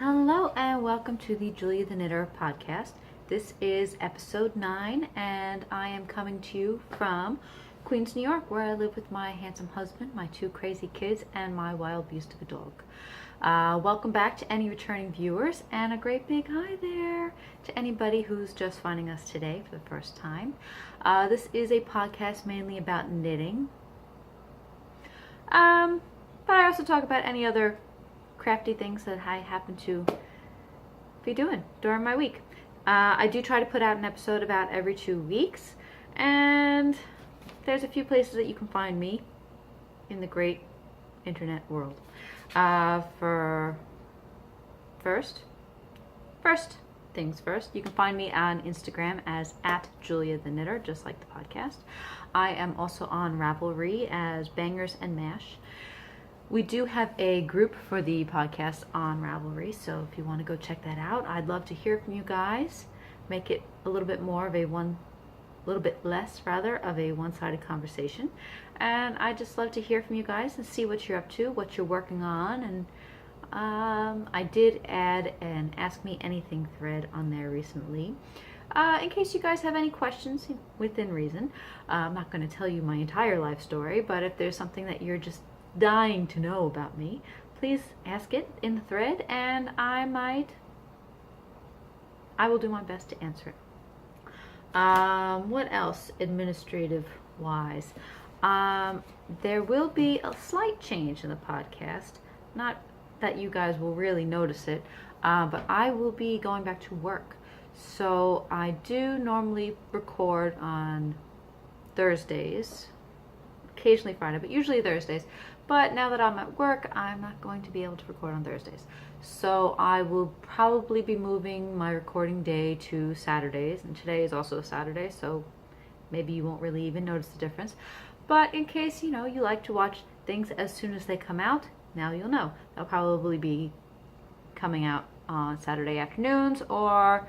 Hello and welcome to the Julia the Knitter podcast. This is episode 9 and I am coming to you from Queens, New York, where I live with my handsome husband, my 2 crazy kids, and my wild beast of a dog. Welcome back to any returning viewers, and a great big hi there to anybody who's just finding us today for the first time. This is a podcast mainly about knitting, but I also talk about any other crafty things that I happen to be doing during my week. I do try to put out an episode about every 2 weeks, and there's a few places that you can find me in the great internet world. For first things first, you can find me on Instagram as @JuliaTheKnitter, just like the podcast. I am also on Ravelry as Bangers and Mash. We do have a group for the podcast on Ravelry, so if you want to go check that out, I'd love to hear from you guys. Make it a little bit less of a one-sided conversation. And I just love to hear from you guys and see what you're up to, what you're working on. And I did add an Ask Me Anything thread on there recently. In case you guys have any questions within reason. I'm not going to tell you my entire life story, but if there's something that you're just dying to know about me, please ask it in the thread, and I will do my best to answer it. What else administrative wise? There will be a slight change in the podcast, not that you guys will really notice it, but I will be going back to work. So I do normally record on Thursdays, occasionally Friday, but usually Thursdays. But now that I'm at work, I'm not going to be able to record on Thursdays. So I will probably be moving my recording day to Saturdays, and today is also a Saturday, so maybe you won't really even notice the difference. But in case, you like to watch things as soon as they come out, now you'll know. They'll probably be coming out on Saturday afternoons or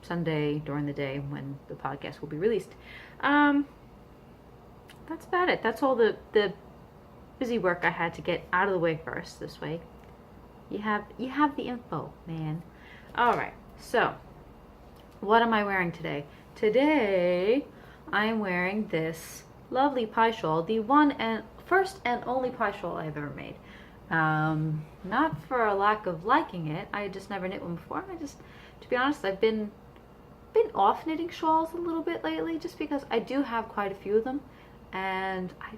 Sunday during the day when the podcast will be released. That's about it. That's all the busy work I had to get out of the way first. This way you have the info, man. All right, so what am I wearing today? Today I'm wearing this lovely pie shawl, the first and only pie shawl I've ever made. Not for a lack of liking it, I just never knit one before. To be honest, I've been off knitting shawls a little bit lately, just because I do have quite a few of them, and I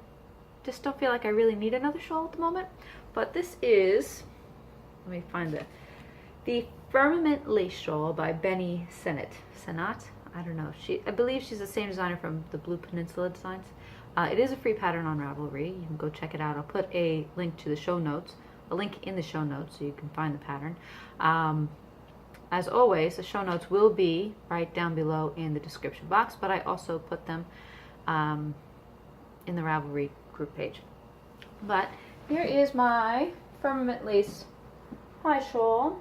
just don't feel like I really need another shawl at the moment. But this is, let me find the Firmament lace shawl by Sennott. I don't know. I believe she's the same designer from the Blue Peninsula Designs. It is a free pattern on Ravelry. You can go check it out. I'll put a link in the show notes, so you can find the pattern. As always, the show notes will be right down below in the description box, but I also put them in the Ravelry group page. But here is my Firmament lace pie shawl,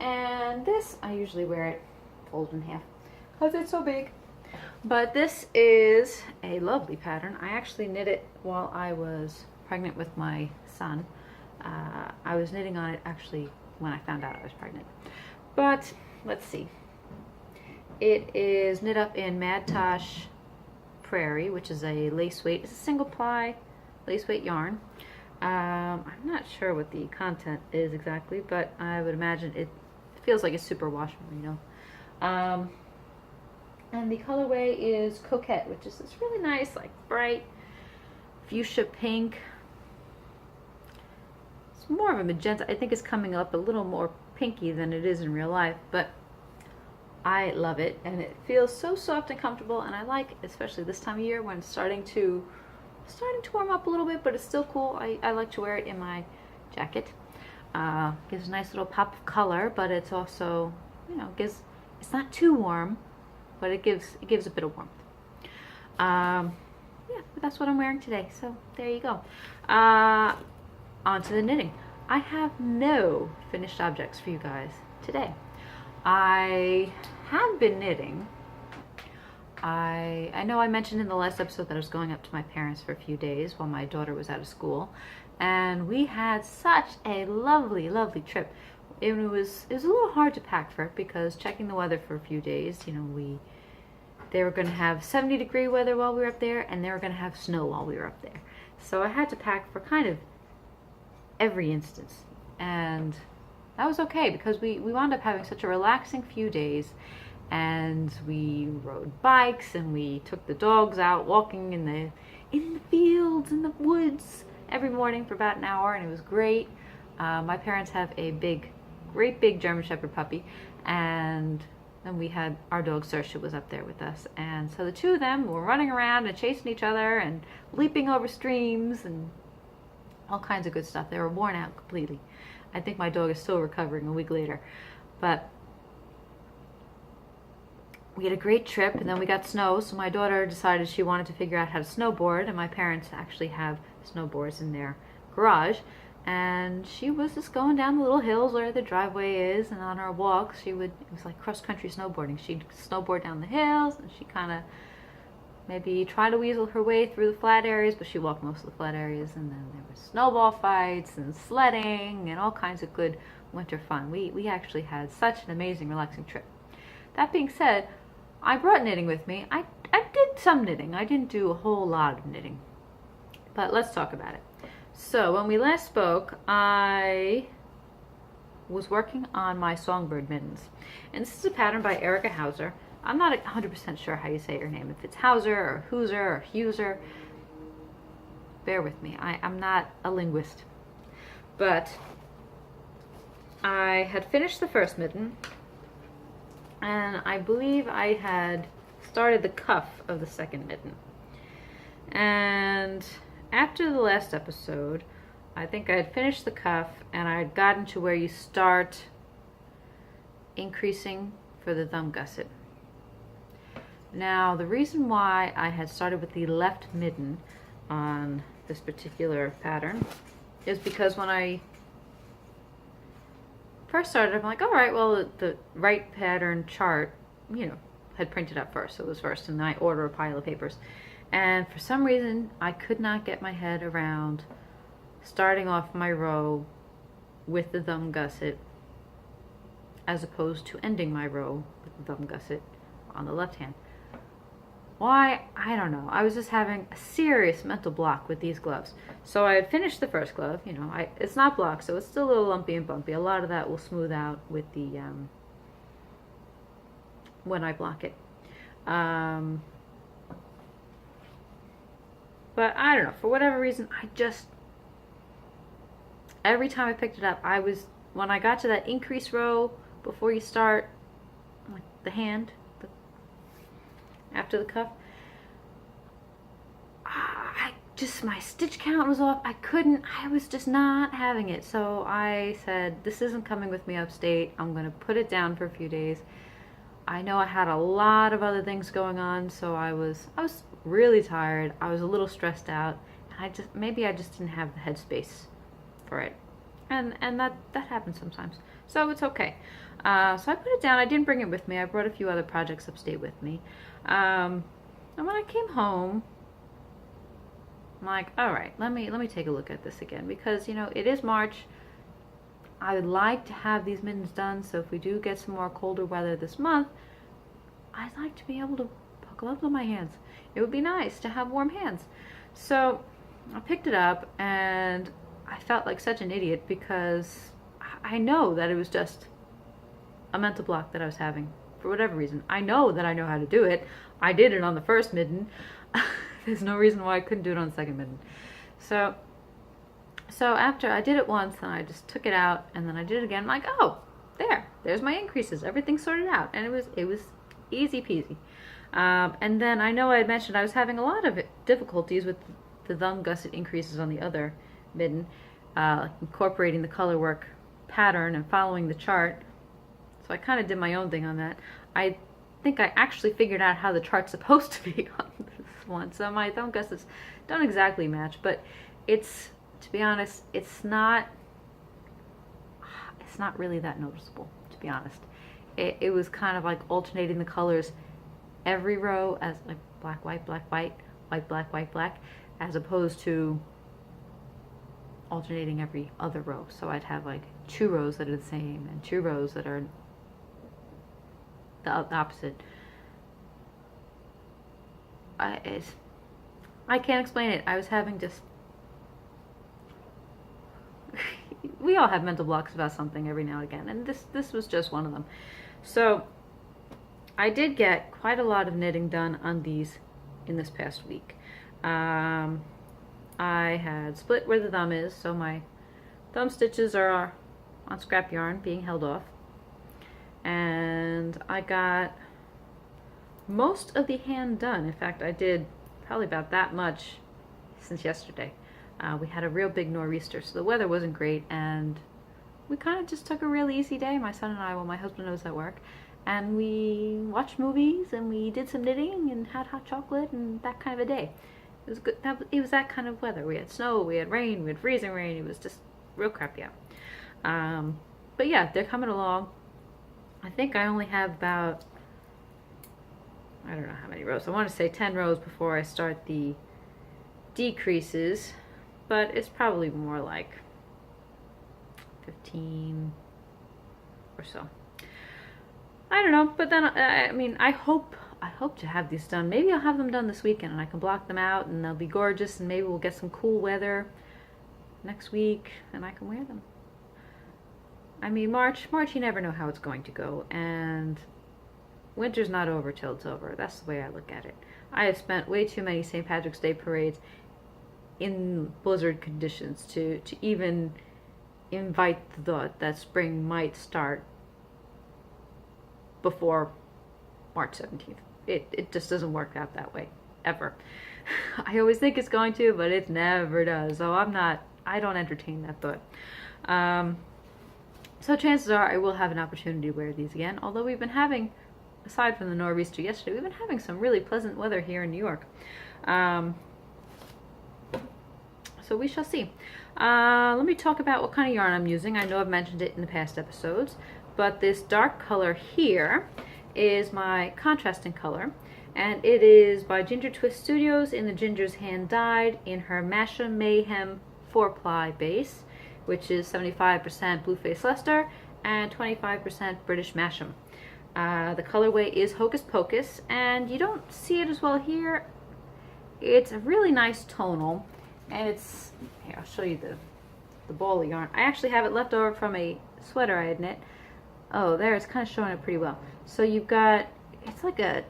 and this, I usually wear it folded in half because it's so big, but this is a lovely pattern. I actually knit it while I was pregnant with my son. I was knitting on it actually when I found out I was pregnant. But let's see, it is knit up in Mad Tosh Prairie, which is a lace weight. It's a single ply lace weight yarn. I'm not sure what the content is exactly, but I would imagine it feels like a Superwash Merino. And the colorway is Coquette, which is this really nice, like bright fuchsia pink. It's more of a magenta. I think it's coming up a little more pinky than it is in real life, but I love it, and it feels so soft and comfortable, and I like, especially this time of year when it's starting to warm up a little bit, but it's still cool. I like to wear it in my jacket. Gives a nice little pop of color, but it's also, it's not too warm, but it gives a bit of warmth. Yeah, but that's what I'm wearing today, so there you go. On to the knitting. I have no finished objects for you guys today. I have been knitting. I know I mentioned in the last episode that I was going up to my parents for a few days while my daughter was out of school, and we had such a lovely, lovely trip. It was a little hard to pack for it because checking the weather for a few days, they were going to have 70-degree weather while we were up there, and they were going to have snow while we were up there. So I had to pack for kind of every instance, and that was okay because we wound up having such a relaxing few days, and we rode bikes and we took the dogs out walking in the fields, in the woods every morning for about an hour, and it was great. My parents have a great big German Shepherd puppy, and then we had our dog Saoirse was up there with us, and so the two of them were running around and chasing each other and leaping over streams and all kinds of good stuff. They were worn out completely. I think my dog is still recovering a week later, but we had a great trip, and then we got snow, so my daughter decided she wanted to figure out how to snowboard, and my parents actually have snowboards in their garage, and she was just going down the little hills where the driveway is, and on our walks it was like cross-country snowboarding. She'd snowboard down the hills, and she kind of maybe try to weasel her way through the flat areas, but she walked most of the flat areas, and then there were snowball fights and sledding and all kinds of good winter fun. We actually had such an amazing, relaxing trip. That being said, I brought knitting with me. I did some knitting. I didn't do a whole lot of knitting, but let's talk about it. So when we last spoke, I was working on my Songbird mittens, and this is a pattern by Erica Heusser. I'm not 100% sure how you say her name, if it's Heusser or Heusser or Heusser. Bear with me, I'm not a linguist. But I had finished the first mitten, and I believe I had started the cuff of the second mitten. And after the last episode, I think I had finished the cuff, and I had gotten to where you start increasing for the thumb gusset. Now, the reason why I had started with the left mitten on this particular pattern is because when I first started, I'm like, all right, well, the right pattern chart, had printed up first. So it was first, and then I ordered a pile of papers. And for some reason, I could not get my head around starting off my row with the thumb gusset as opposed to ending my row with the thumb gusset on the left hand. Why? I don't know. I was just having a serious mental block with these gloves. So I had finished the first glove. It's not blocked, so it's still a little lumpy and bumpy. A lot of that will smooth out with the when I block it. But I don't know. For whatever reason, every time I picked it up, when I got to that increase row before you start, like the hand, after the cuff, my stitch count was off. I was just not having it. So I said, this isn't coming with me upstate. I'm going to put it down for a few days. I know I had a lot of other things going on, so I was really tired. I was a little stressed out, and maybe I just didn't have the headspace for it. And that happens sometimes. So it's okay. So I put it down. I didn't bring it with me. I brought a few other projects upstate with me. And when I came home, I'm like, all right, let me take a look at this again, because it is March. I would like to have these mittens done, so if we do get some more colder weather this month, I'd like to be able to put gloves on my hands. It would be nice to have warm hands. So I picked it up, and I felt like such an idiot because I know that it was just a mental block that I was having for whatever reason. I know that I know how to do it. I did it on the first mitten. There's no reason why I couldn't do it on the second mitten. So after I did it once, and I just took it out, and then I did it again. I'm like, oh, there's my increases. Everything's sorted out, and it was easy peasy. And then I know I had mentioned I was having a lot of difficulties with the thumb gusset increases on the other mitten, incorporating the color work pattern and following the chart. So I kind of did my own thing on that. I think I actually figured out how the chart's supposed to be on this one. So my thumb gussets don't exactly match, but to be honest, it's not really that noticeable, to be honest. It was kind of like alternating the colors every row as like black, white, black, white, white, black, white, black, as opposed to alternating every other row. So I'd have like 2 rows that are the same and 2 rows that are the opposite. I can't explain it. I was having just we all have mental blocks about something every now and again, and this was just one of them. So I did get quite a lot of knitting done on these in this past week. I had split where the thumb is, so my thumb stitches are on scrap yarn being held off, and I got most of the hand done. In fact, I did probably about that much since yesterday. We had a real big nor'easter, so the weather wasn't great, and we kind of just took a real easy day, my son and I, while my husband was at work, and we watched movies, and we did some knitting, and had hot chocolate, and that kind of a day. It was good. It was that kind of weather. We had snow, we had rain, we had freezing rain. It was just real crappy out. But yeah, they're coming along. I think I only have about, I don't know how many rows. I want to say 10 rows before I start the decreases, but it's probably more like 15 or so. I don't know, but then I mean, I hope to have these done. Maybe I'll have them done this weekend and I can block them out and they'll be gorgeous, and maybe we'll get some cool weather next week and I can wear them. I mean, March you never know how it's going to go, and winter's not over till it's over. That's the way I look at it. I have spent way too many St. Patrick's Day parades in blizzard conditions to even invite the thought that spring might start before March 17th. It just doesn't work out that way, ever. I always think it's going to, but it never does. So I don't entertain that thought. So chances are I will have an opportunity to wear these again, although we've been having, aside from the nor'easter yesterday, we've been having some really pleasant weather here in New York. So we shall see. Let me talk about what kind of yarn I'm using. I know I've mentioned it in the past episodes, but this dark color here is my contrasting color, and it is by Ginger Twist Studios in the Ginger's Hand Dyed in her Masham Mayhem 4-ply base, which is 75% Blue Face Leicester and 25% British Masham. The colorway is Hocus Pocus, and you don't see it as well here. It's a really nice tonal, and it's, here, I'll show you the ball of yarn. I actually have it left over from a sweater I had knit. Oh, there, it's kind of showing it pretty well. So you've got, it's like a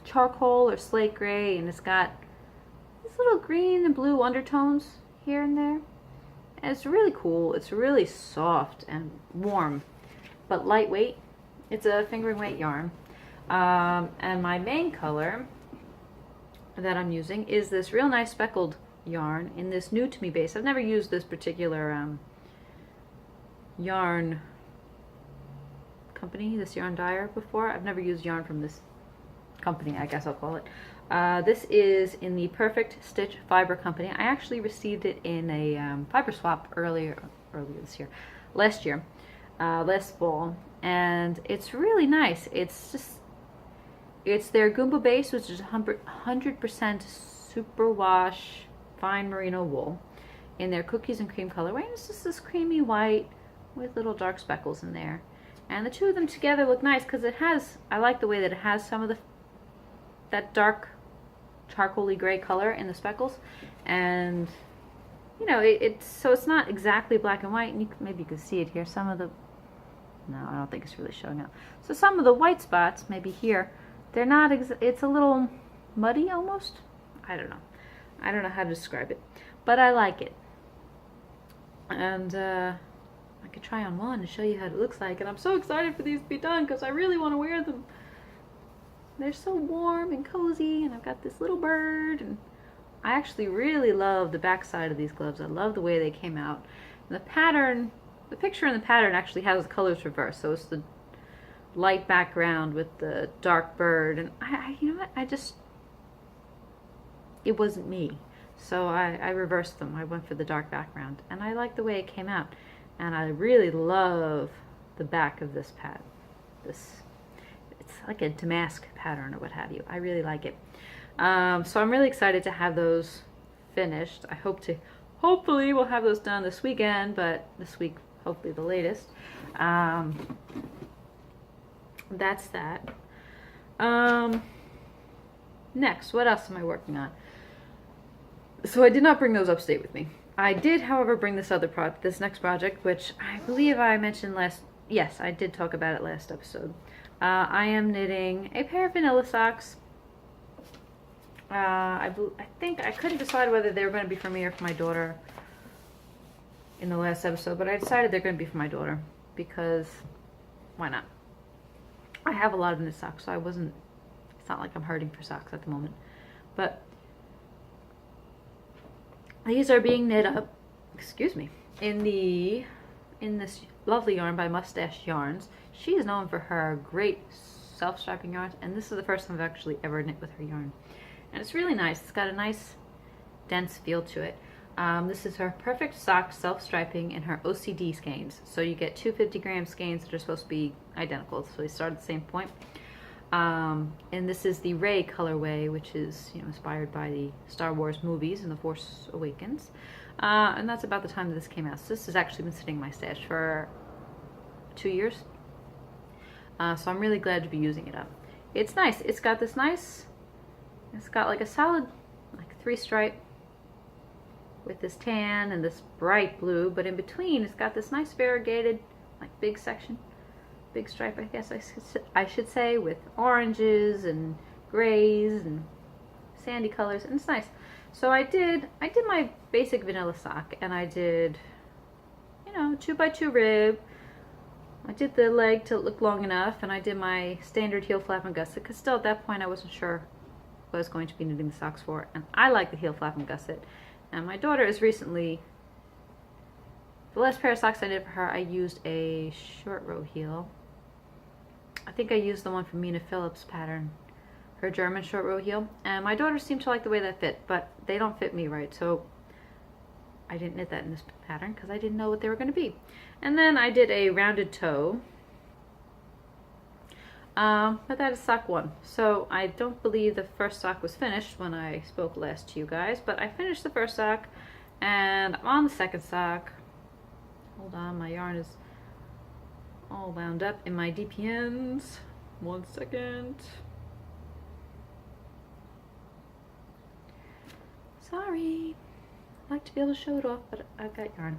charcoal or slate gray, and it's got these little green and blue undertones here and there. And it's really cool. It's really soft and warm, but lightweight. It's a fingering weight yarn. And my main color that I'm using is this real nice speckled yarn in this new to me base. I've never used this particular yarn company, this yarn dyer, before. I've never used yarn from this company, I guess I'll call it. This is in the Perfect Stitch Fibre company. I actually received it in a Fibre swap earlier this year, last fall, and it's really nice. It's their Gumba base, which is 100% Superwash fine merino wool in their cookies and cream colorway. And it's just this creamy white with little dark speckles in there. And the two of them together look nice because it has, I like the way that it has some of that dark charcoaly gray color in the speckles. And, you know, so it's not exactly black and white. And maybe you can see it here. Some of the, no, I don't think it's really showing up. So some of the white spots, maybe here, they're not, it's a little muddy almost. I don't know. I don't know how to describe it, but I like it. And I could try on one and show you how it looks like. And I'm so excited for these to be done because I really want to wear them. They're so warm and cozy, and I've got this little bird. And I actually really love the back side of these gloves. I love the way they came out. And the pattern, the picture in the pattern actually has the colors reversed. So it's the light background with the dark bird. And you know what? It wasn't me. So I reversed them. I went for the dark background. And I like the way it came out. And I really love the back of this pad. It's like a damask pattern or what have you. I really like it. So I'm really excited to have those finished. I hope hopefully we'll have those done this weekend, but this week, hopefully the latest. That's that. Next, what else am I working on? So I did not bring those upstate with me. I did, however, bring this next project, which I believe I mentioned yes, I did talk about it last episode. I am knitting a pair of vanilla socks. I think I couldn't decide whether they were going to be for me or for my daughter in the last episode, but I decided they're going to be for my daughter because why not? I have a lot of knit socks, so it's not like I'm hurting for socks at the moment. But these are being knit up, in this lovely yarn by Mustache Yarns. She is known for her great self-striping yarns, and this is the first time I've actually ever knit with her yarn. And it's really nice. It's got a nice dense feel to it. This is her perfect sock self-striping in her OCD skeins. So you get two 50-gram skeins that are supposed to be identical, so they start at the same point. And this is the Rey Colorway, which is inspired by the Star Wars movies and The Force Awakens. And that's about the time that this came out. So this has actually been sitting in my stash for 2 years. So I'm really glad to be using it up. It's nice. It's got like a solid 3-stripe with this tan and this bright blue, but in between it's got this nice variegated big stripe, I guess I should say, with oranges and grays and sandy colors, and it's nice. So I did my basic vanilla sock, and I did 2x2 rib. I did the leg to look long enough, and I did my standard heel flap and gusset, because still at that point I wasn't sure what I was going to be knitting the socks for, and I like the heel flap and gusset. And my daughter is the last pair of socks I did for her, I used a short row heel. I think I used the one from Mina Phillips' pattern, her German short row heel, and my daughter seemed to like the way that fit, but they don't fit me right, so I didn't knit that in this pattern because I didn't know what they were going to be. And then I did a rounded toe, but that is sock 1. So I don't believe the first sock was finished when I spoke last to you guys, but I finished the first sock, and I'm on the second sock. Hold on, my yarn is all wound up in my DPNs. 1 second. Sorry. I like to be able to show it off, but I've got yarn.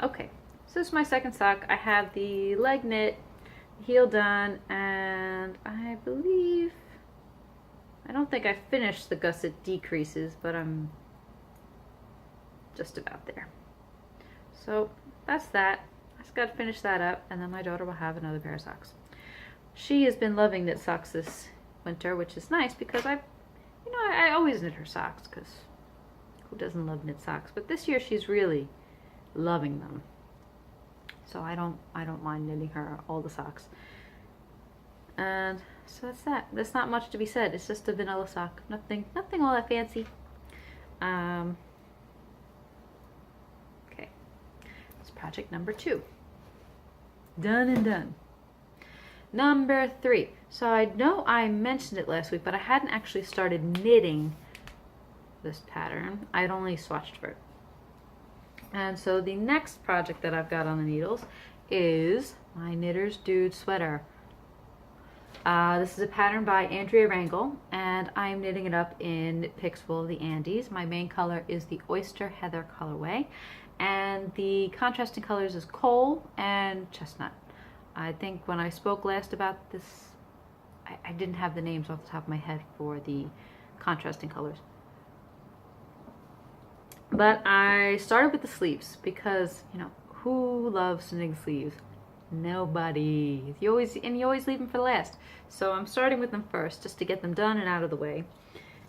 Okay, so this is my second sock. I have the leg knit, heel done, and I don't think I finished the gusset decreases, but I'm just about there. So that's that. I just got to finish that up, and then my daughter will have another pair of socks. She has been loving knit socks this winter, which is nice because I always knit her socks, because who doesn't love knit socks? But this year she's really loving them. So I don't mind knitting her all the socks. And so that's that. There's not much to be said. It's just a vanilla sock. Nothing all that fancy. Okay. It's project number 2. Done and done. Number 3. So I know I mentioned it last week, but I hadn't actually started knitting this pattern. I'd only swatched for it. And so the next project that I've got on the needles is my Knitter's Dude sweater. This is a pattern by Andrea Rangel, and I'm knitting it up in Knit Picks Wool of the Andes. My main color is the Oyster Heather colorway, and the contrasting colors is Coal and Chestnut. I think when I spoke last about this, I didn't have the names off the top of my head for the contrasting colors. But I started with the sleeves because, who loves knitting sleeves? Nobody. You always leave them for last. So I'm starting with them first just to get them done and out of the way.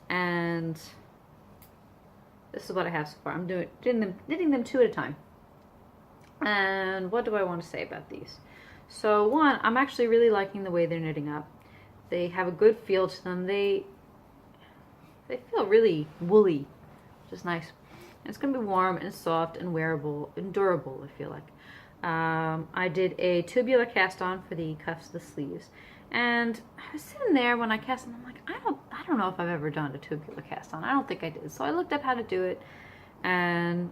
And this is what I have so far. I'm knitting them 2 at a time. And what do I want to say about these? So one, I'm actually really liking the way they're knitting up. They have a good feel to them. They feel really woolly, which is nice. It's going to be warm and soft and wearable and durable, I feel like. I did a tubular cast on for the cuffs of the sleeves. And I was sitting there when I cast on, I'm like, I don't know if I've ever done a tubular cast on. I don't think I did. So I looked up how to do it. And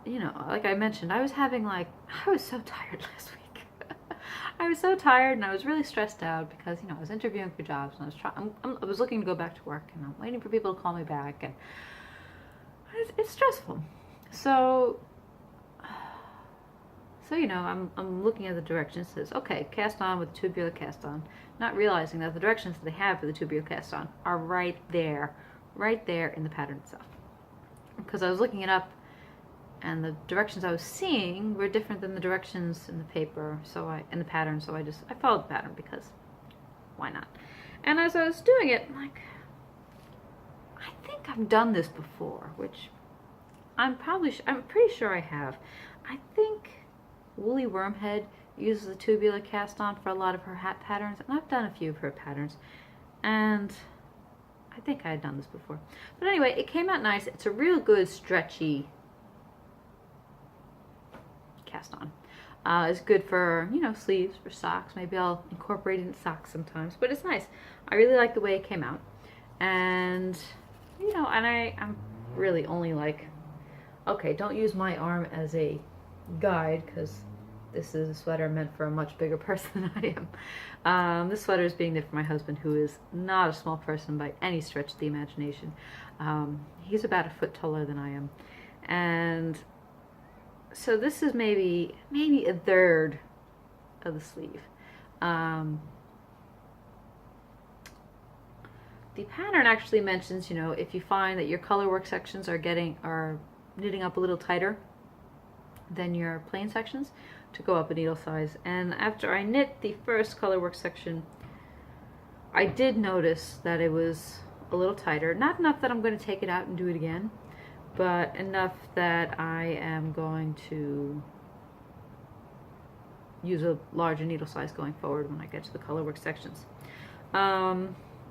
you know, like I mentioned, I was so tired last week. I was so tired and I was really stressed out because, you know, I was interviewing for jobs and I was looking to go back to work and I'm waiting for people to call me back, and it's stressful. So you know, I'm looking at the directions. It says, okay, cast on with tubular cast on, not realizing that the directions that they have for the tubular cast on are right there in the pattern itself. Because I was looking it up, and the directions I was seeing were different than the directions in the paper, in the pattern. So I followed the pattern because why not? And as I was doing it, I'm like, I think I've done this before, which I'm pretty sure I have. I think Woolly Wormhead uses the tubular cast on for a lot of her hat patterns, and I've done a few of her patterns, and I think I had done this before. But anyway, it came out nice. It's a real good stretchy cast on. It's good for, you know, sleeves, for socks. Maybe I'll incorporate it in socks sometimes, but it's nice. I really like the way it came out, and you know, and I'm really only like, okay, don't use my arm as a guide because this is a sweater meant for a much bigger person than I am. This sweater is being knit for my husband, who is not a small person by any stretch of the imagination. He's about a foot taller than I am, and so this is maybe a third of the sleeve. The pattern actually mentions, you know, if you find that your color work sections are knitting up a little tighter than your plain sections, to go up a needle size. And after I knit the first color work section, I did notice that it was a little tighter. Not enough that I'm going to take it out and do it again, but enough that I am going to use a larger needle size going forward when I get to the color work sections.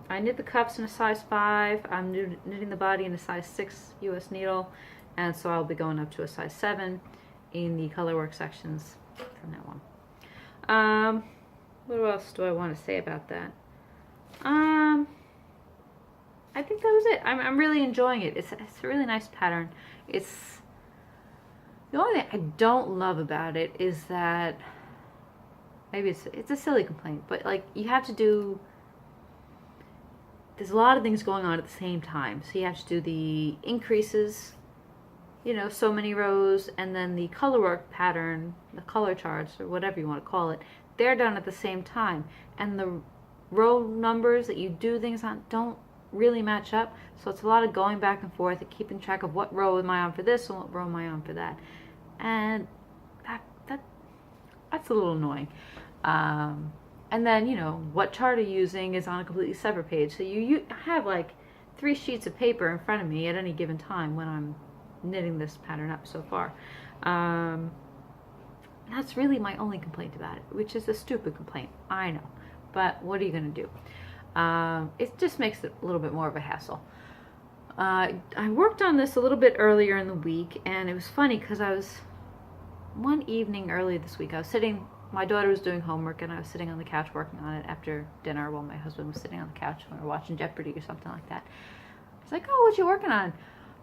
I knit the cuffs in a size 5. I'm knitting the body in a size 6 US needle, and so I'll be going up to a size 7 in the color work sections from now on. What else do I want to say about that? I think that was it. I'm really enjoying it. It's a really nice pattern. It's the only thing I don't love about it is that maybe it's a silly complaint, but like you have to do. There's a lot of things going on at the same time, so you have to do the increases, you know, so many rows, and then the color work pattern, the color charts, or whatever you want to call it, they're done at the same time, and the row numbers that you do things on don't really match up, so it's a lot of going back and forth and keeping track of what row am I on for this and what row am I on for that, and that's a little annoying. And then, you know, what chart you're using is on a completely separate page, so you have like 3 sheets of paper in front of me at any given time when I'm knitting this pattern up so far. That's really my only complaint about it, which is a stupid complaint, I know, but what are you going to do? It just makes it a little bit more of a hassle. I worked on this a little bit earlier in the week, and it was funny because one evening early this week, my daughter was doing homework, and I was sitting on the couch working on it after dinner while my husband was sitting on the couch and we were watching Jeopardy or something like that. He's like, oh, what you working on?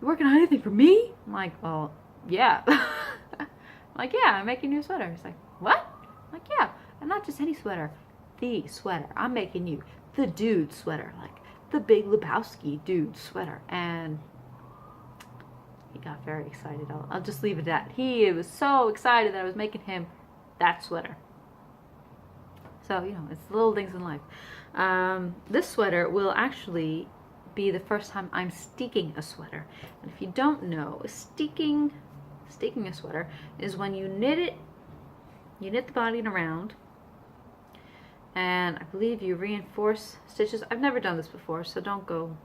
You working on anything for me? I'm like, well, yeah. I'm like, yeah, I'm making you a sweater. He's like, what? I'm like, yeah, and not just any sweater, the sweater. I'm making you the dude sweater, like the Big Lebowski dude sweater. And he got very excited. I'll just leave it at that. He was so excited that I was making him that sweater. So, you know, it's the little things in life. This sweater will actually be the first time I'm steeking a sweater. And if you don't know, steeking a sweater is when you knit the body in a round, and I believe you reinforce stitches. I've never done this before, so don't go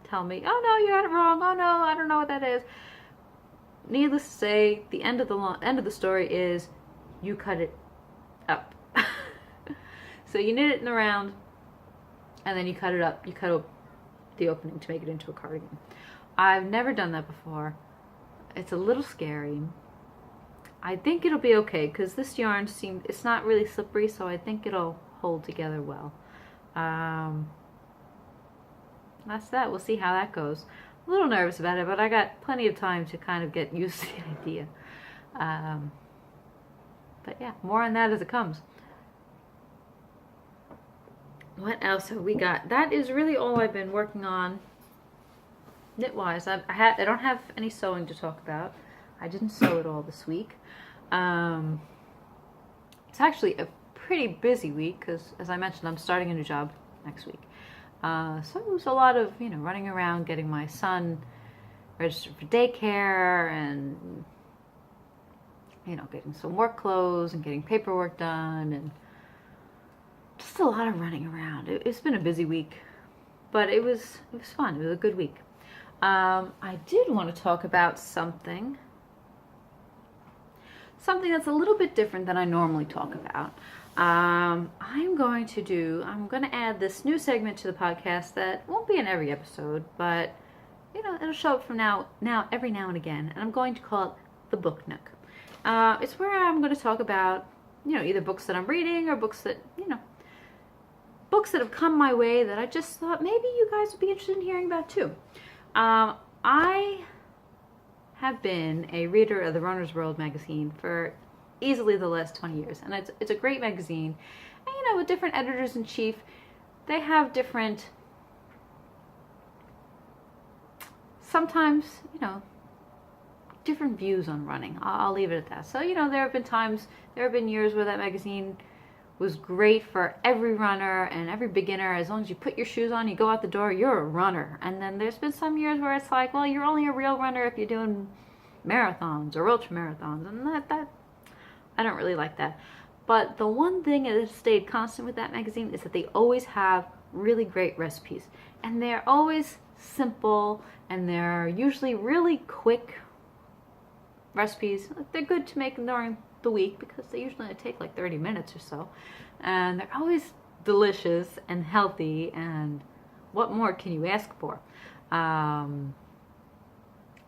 tell me, oh no, you got it wrong, oh no, I don't know what that is. Needless to say, the end of the story is you cut it up. So you knit it in the round, and then you cut it up. You cut up the opening to make it into a cardigan. I've never done that before. It's a little scary. I think it'll be okay because this yarn it's not really slippery, so I think it'll hold together well. That's that. We'll see how that goes. a little nervous about it, but I got plenty of time to kind of get used to the idea. But yeah, more on that as it comes. What else have we got? That is really all I've been working on knit-wise. I don't have any sewing to talk about. I didn't sew at all this week. It's actually a pretty busy week because, as I mentioned, I'm starting a new job next week. So it was a lot of, running around, getting my son registered for daycare and, getting some work clothes and getting paperwork done and just a lot of running around. It's been a busy week, but it was fun. It was a good week. I did want to talk about something that's a little bit different than I normally talk about. I'm going to add this new segment to the podcast that won't be in every episode, but it'll show up from every now and again, and I'm going to call it the Book Nook. It's where I'm going to talk about, either books that I'm reading or books that have come my way that I just thought maybe you guys would be interested in hearing about too. I have been a reader of the Runner's World magazine for easily the last 20 years, and it's a great magazine. And with different editors-in-chief, they have different, sometimes, different views on running. I'll leave it at that. So, there have been years where that magazine was great for every runner and every beginner. As long as you put your shoes on, you go out the door, you're a runner. And then there's been some years where it's like, well, you're only a real runner if you're doing marathons or ultra marathons, and that I don't really like that. But the one thing that has stayed constant with that magazine is that they always have really great recipes, and they're always simple, and they're usually really quick recipes. They're good to make during the week because they usually only take like 30 minutes or so, and they're always delicious and healthy, and what more can you ask for?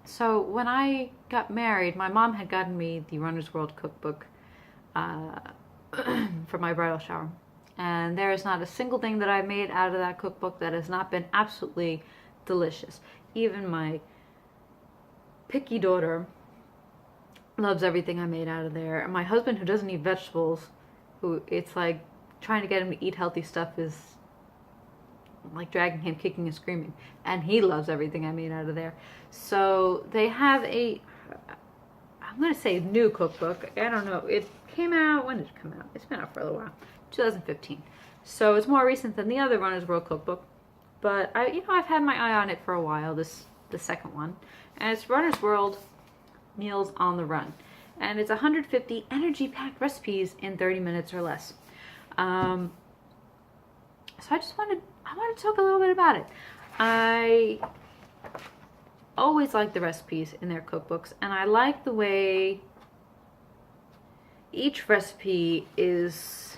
So when I got married, my mom had gotten me the Runner's World cookbook for my bridal shower, and there is not a single thing that I've made out of that cookbook that has not been absolutely delicious. Even my picky daughter loves everything I made out of there. And my husband, who doesn't eat vegetables, who it's like trying to get him to eat healthy stuff is like dragging him kicking and screaming. And he loves everything I made out of there. So they have I'm going to say new cookbook. I don't know. It came out, when did it come out? It's been out for a little while. 2015. So it's more recent than the other Runner's World cookbook. But I've had my eye on it for a while, the second one. And it's Runner's World Meals on the Run, and it's 150 energy-packed recipes in 30 minutes or less. So I wanted to talk a little bit about it. I always like the recipes in their cookbooks, and I like the way each recipe is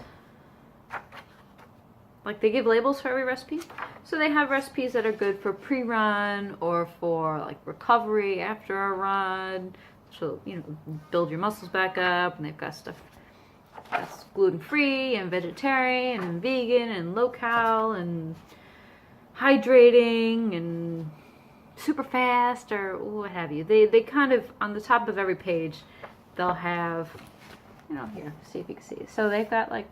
like they give labels for every recipe. So they have recipes that are good for pre-run or for like recovery after a run. So, build your muscles back up, and they've got stuff that's gluten-free and vegetarian and vegan and low-cal and hydrating and super fast or what have you. They kind of, on the top of every page, they'll have, here, see if you can see. So they've got like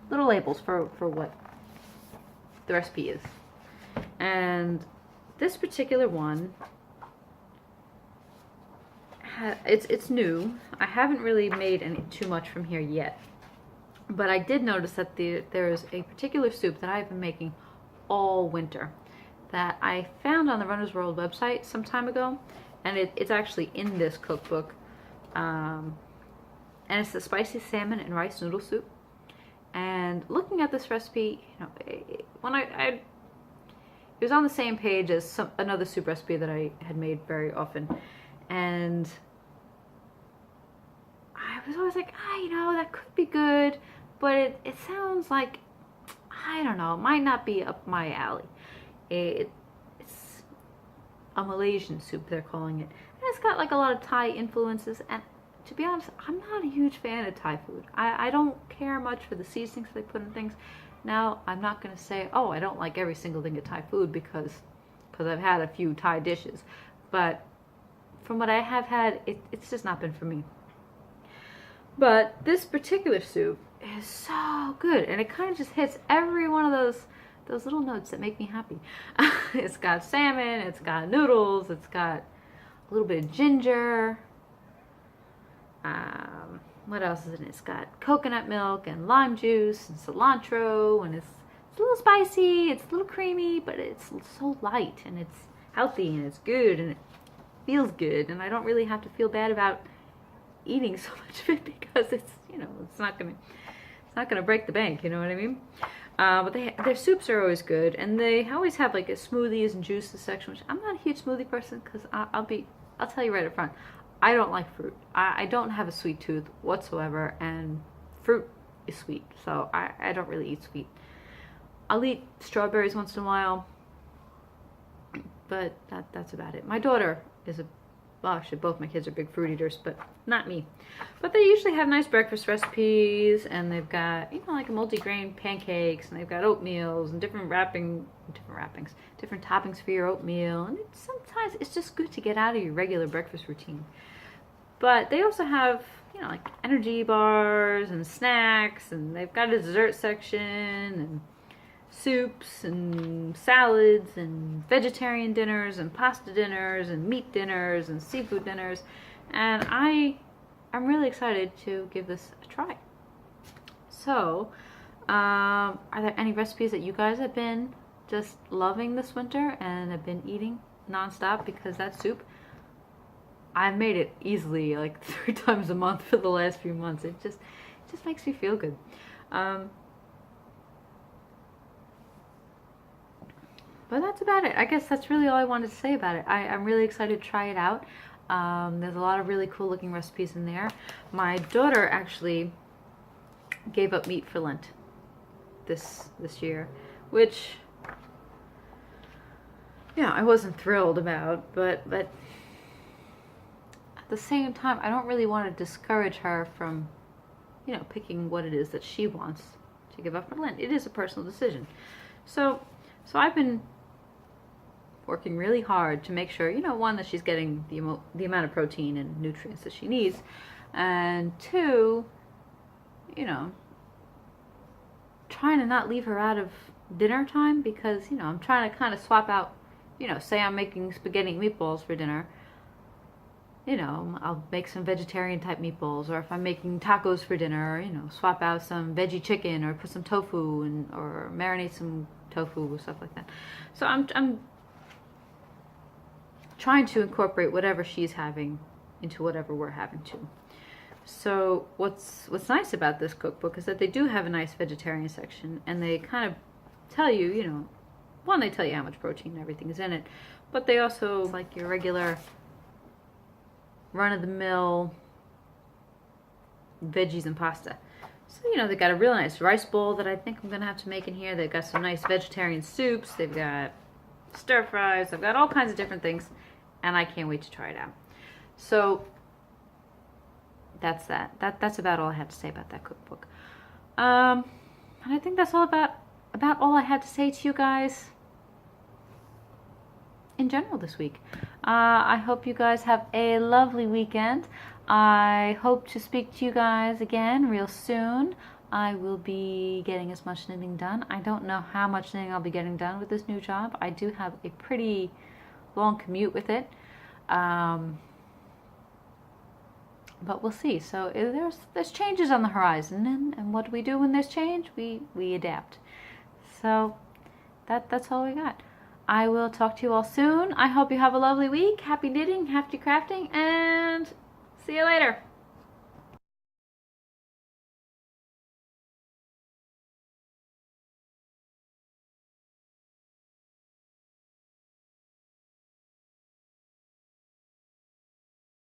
little labels for what the recipe is. And this particular one, it's new. I haven't really made too much from here yet, but I did notice that there's a particular soup that I've been making all winter that I found on the Runner's World website some time ago, and it's actually in this cookbook, and it's the spicy salmon and rice noodle soup. And looking at this recipe, when it was on the same page as another soup recipe that I had made very often, and I was always like, that could be good, but it sounds like, I don't know, it might not be up my alley. It's a Malaysian soup, they're calling it, and it's got like a lot of Thai influences, and to be honest, I'm not a huge fan of Thai food. I don't care much for the seasonings they put in things. Now, I'm not going to say, I don't like every single thing of Thai food, because because I've had a few Thai dishes, but from what I have had, it's just not been for me. But this particular soup is so good, and it kind of just hits every one of those little notes that make me happy. It's got salmon, it's got noodles, it's got a little bit of ginger. What else is in it? It's got coconut milk and lime juice and cilantro, and it's a little spicy, it's a little creamy, but it's so light, and it's healthy, and it's good, and it feels good, and I don't really have to feel bad about eating so much of it because it's, you know, it's not gonna break the bank, you know what I mean? But their soups are always good, and they always have like a smoothies and juices section, which I'm not a huge smoothie person because I'll tell you right up front, I don't like fruit. I don't have a sweet tooth whatsoever, and fruit is sweet, so I don't really eat sweet. I'll eat strawberries once in a while, but that's about it. My daughter is well, actually both my kids are big fruit eaters, but not me. But they usually have nice breakfast recipes, and they've got, you know, like multi-grain pancakes, and they've got oatmeals and different toppings for your oatmeal, and sometimes it's just good to get out of your regular breakfast routine. But they also have, you know, like energy bars and snacks, and they've got a dessert section, and soups and salads and vegetarian dinners and pasta dinners and meat dinners and seafood dinners, and I'm really excited to give this a try. So are there any recipes that you guys have been just loving this winter and have been eating nonstop? Because that soup, I've made it easily like 3 times a month for the last few months. It just makes me feel good. But that's about it. I guess that's really all I wanted to say about it. I'm really excited to try it out. There's a lot of really cool looking recipes in there. My daughter actually gave up meat for Lent this year, which, yeah, I wasn't thrilled about, but at the same time, I don't really want to discourage her from, you know, picking what it is that she wants to give up for Lent. It is a personal decision. So I've been working really hard to make sure, you know, one, that she's getting the amount of protein and nutrients that she needs, and 2, you know, trying to not leave her out of dinner time, because, you know, I'm trying to kind of swap out, you know, say I'm making spaghetti and meatballs for dinner, you know, I'll make some vegetarian type meatballs, or if I'm making tacos for dinner, you know, swap out some veggie chicken, or put some tofu or marinate some tofu or stuff like that. So I'm trying to incorporate whatever she's having into whatever we're having too. So what's nice about this cookbook is that they do have a nice vegetarian section, and they kind of tell you, you know, one, they tell you how much protein and everything is in it, but they also, like your regular run-of-the-mill veggies and pasta. So, you know, they've got a real nice rice bowl that I think I'm going to have to make in here. They've got some nice vegetarian soups. They've got stir fries. They've got all kinds of different things, and I can't wait to try it out. So that's that. That's about all I had to say about that cookbook. And I think that's all about all I had to say to you guys in general this week. I hope you guys have a lovely weekend. I hope to speak to you guys again real soon. I will be getting as much knitting done. I don't know how much knitting I'll be getting done with this new job. I do have a pretty long commute with it. But we'll see. So there's changes on the horizon, and what do we do when there's change? We adapt. So that's all we got. I will talk to you all soon. I hope you have a lovely week. Happy knitting, happy crafting, and see you later.